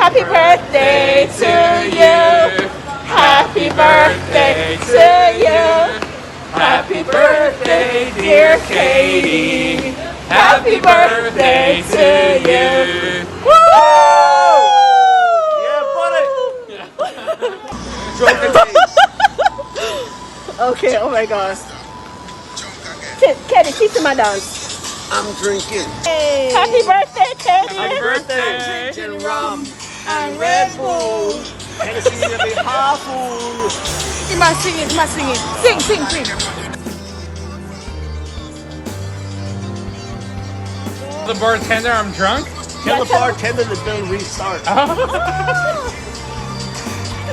Happy birthday to you. Happy birthday to you. Happy birthday, dear Katie. Happy birthday to you. Woo! Yeah, buddy. Okay, oh my gosh. Katie, teach my dance. I'm drinking. Hey. Happy birthday, Katie. Happy birthday. Drinking rum and Red Bull. Hennessy will be half full. You must sing it, you must sing it. Sing, sing, sing. The bartender, I'm drunk. Tell the bartender the bill restart.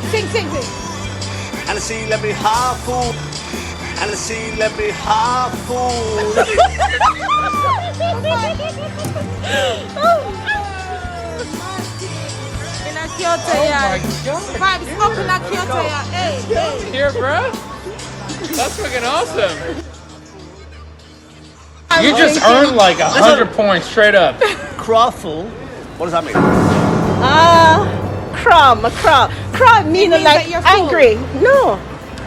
Sing, sing, sing. Hennessy, let me half full. Hennessy, let me half full. Here, bro. That's fucking awesome. You just earned like 100 points straight up. Crawful. What does that mean? Craw meaning like angry. No.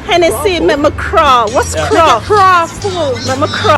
Hennessy make me craw. What's craw? Craw full. Make me craw.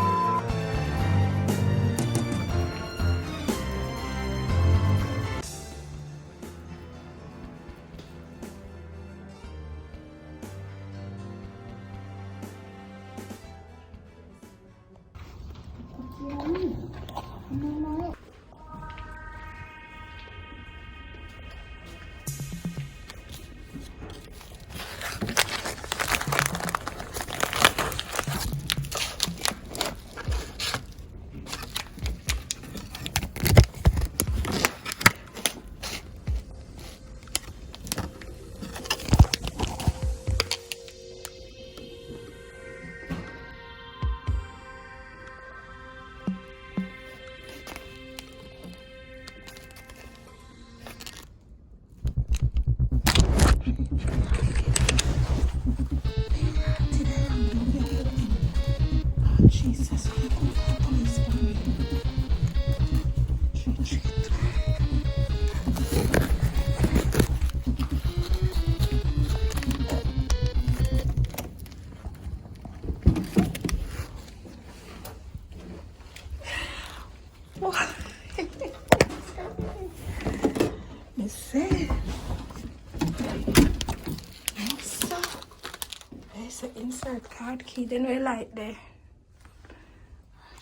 Insert card key, then we light there.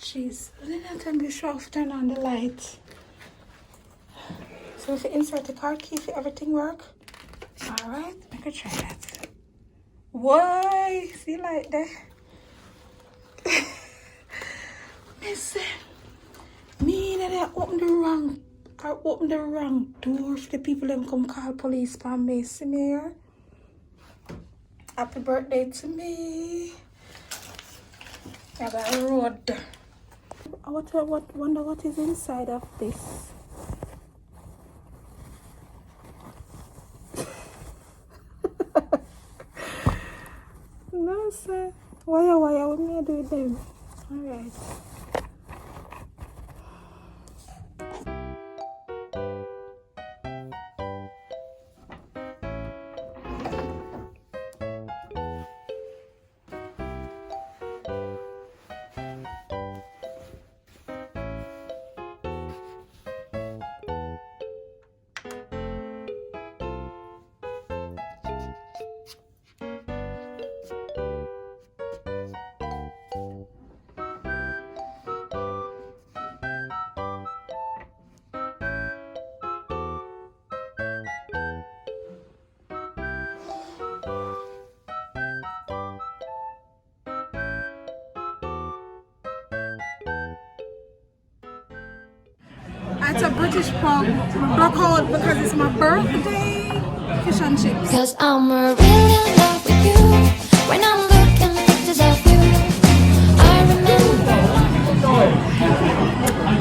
Jeez, let me be sure to turn on the light. So if you insert the card key, if everything work, all right, I could try that. Why? See light there? Listen, me that I opened the wrong door for the people them come call police for me. See me here? Happy birthday to me. I got a road. I wonder what is inside of this. No, sir. Why, what me do with them? Alright. It's a British pub. Block out because it's my birthday. Fish and chips. Cause I'm really in love with you. When I'm looking at pictures of you, I remember.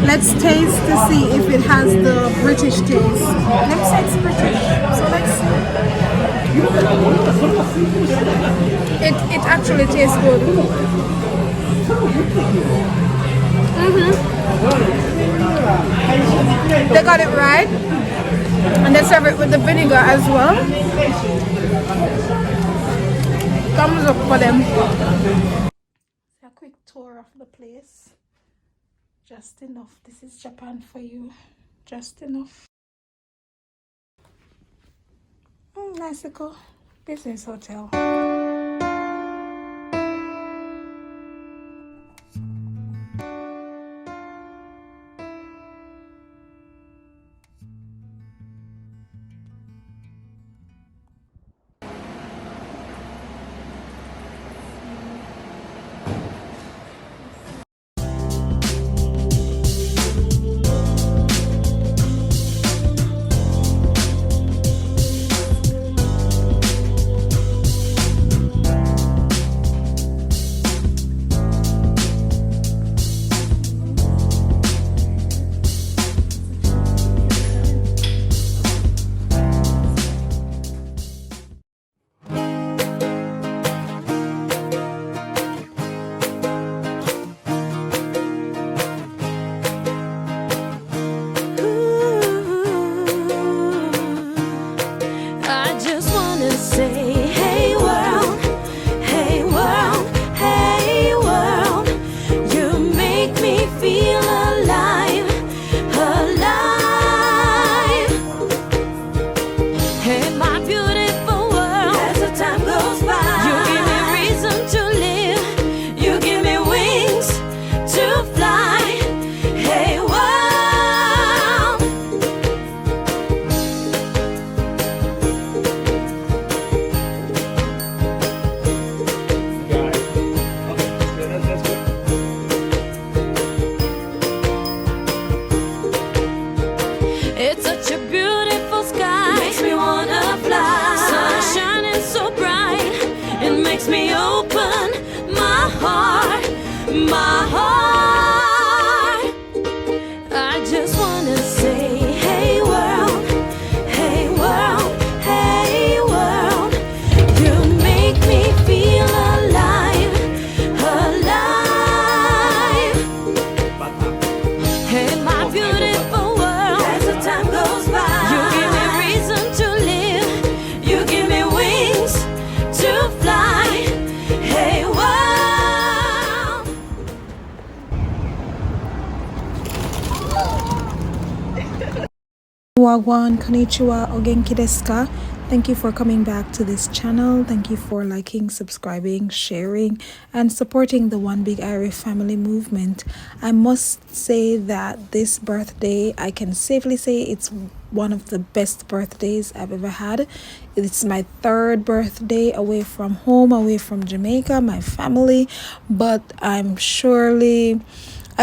Let's taste to see if it has the British taste. Let me say it's British. So let's see. It actually tastes good. They got it right. And there's serve it with the vinegar as well. Thumbs up for them. A quick tour of the place. Just enough. This is Japan for you. Just enough. Nice little business hotel. I just wanna say, hey world, hey world, hey world, you make me feel alive, alive. Hey my beautiful world, as the time goes by, you give me reason to live, you give me wings to fly. Hey world. It's such a beautiful sky, makes me wanna fly. Sun shining so bright, it makes me open my heart, my heart. I just wanna say, hey world, hey world, hey world, you make me feel alive, alive. Hey my beautiful world, as the time goes by, you give me reason to live, you give me wings to fly. Hey world. Wagwan, konnichiwa, ogenki desu ka? Thank you for coming back to this channel. Thank you for liking, subscribing, sharing, and supporting the One Big Irie family movement. I must say that this birthday, I can safely say it's one of the best birthdays I've ever had. It's my third birthday away from home, away from Jamaica, my family, but I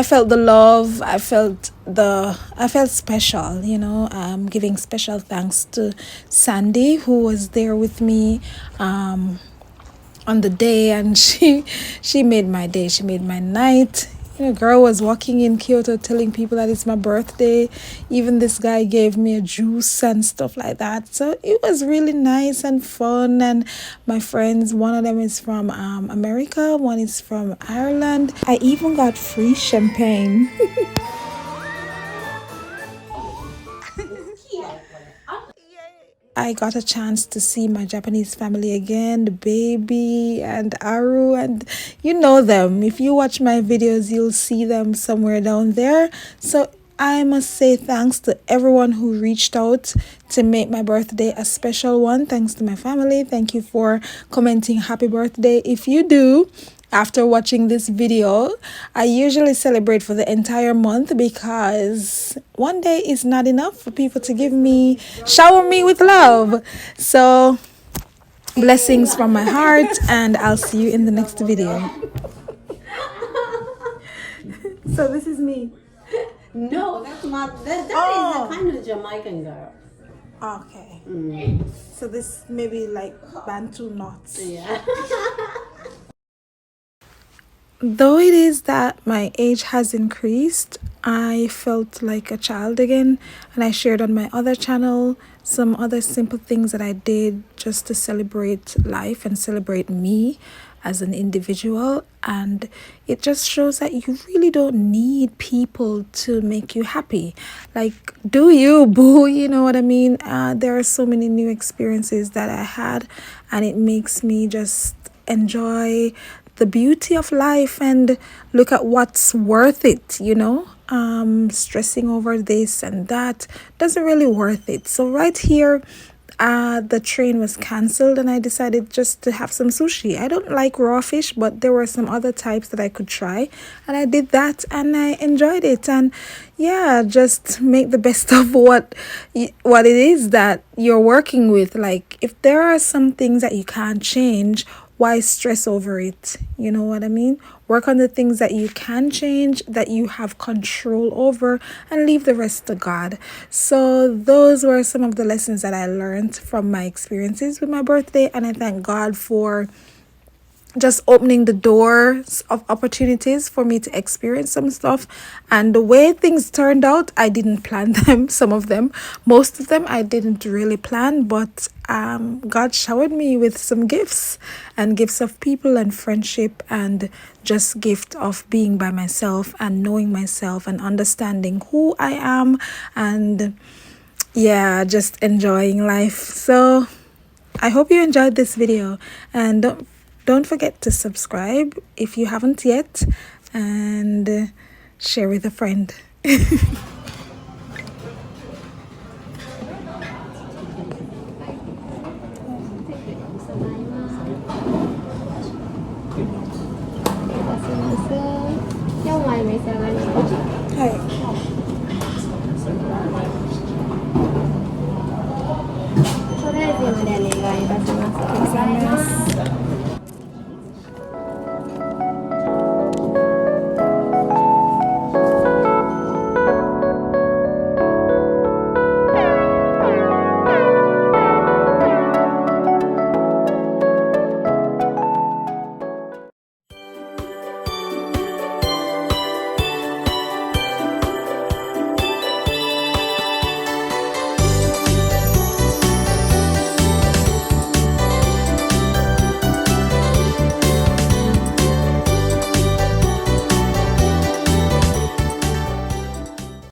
felt the love. I felt special, you know. Giving special thanks to Sandy, who was there with me on the day, and she made my day. She made my night. You know, girl was walking in Kyoto telling people that it's my birthday. Even this guy gave me a juice and stuff like that. So it was really nice and fun. And my friends, one of them is from America, one is from Ireland. I even got free champagne. I got a chance to see my Japanese family again, the baby and Aru, and you know them. If you watch my videos, you'll see them somewhere down there. So I must say thanks to everyone who reached out to make my birthday a special one. Thanks to my family. Thank you for commenting happy birthday. If you do, after watching this video, I usually celebrate for the entire month because one day is not enough for people to shower me with love. So blessings from my heart, and I'll see you in the next video. So this is me. No, that's not. That is a kind of Jamaican girl. Okay. So this maybe like Bantu knots. Yeah. Though it is that my age has increased, I felt like a child again, and I shared on my other channel some other simple things that I did just to celebrate life and celebrate me. as an individual, and it just shows that you really don't need people to make you happy. Like, do you, boo? You know what I mean? There are so many new experiences that I had, and it makes me just enjoy the beauty of life and look at what's worth it, you know. Stressing over this and that doesn't really worth it. So right here, the train was cancelled and I decided just to have some sushi. I don't like raw fish, but there were some other types that I could try, and I did that and I enjoyed it. And yeah, just make the best of what it is that you're working with. Like, if there are some things that you can't change, why stress over it? You know what I mean? Work on the things that you can change, that you have control over, and leave the rest to God. So those were some of the lessons that I learned from my experiences with my birthday, and I thank God for just opening the doors of opportunities for me to experience some stuff. And the way things turned out, I didn't plan them. Some of them, most of them I didn't really plan, but God showered me with some gifts, and gifts of people and friendship, and just gift of being by myself and knowing myself and understanding who I am, and yeah, just enjoying life. So I hope you enjoyed this video, and don't forget to subscribe if you haven't yet, and share with a friend.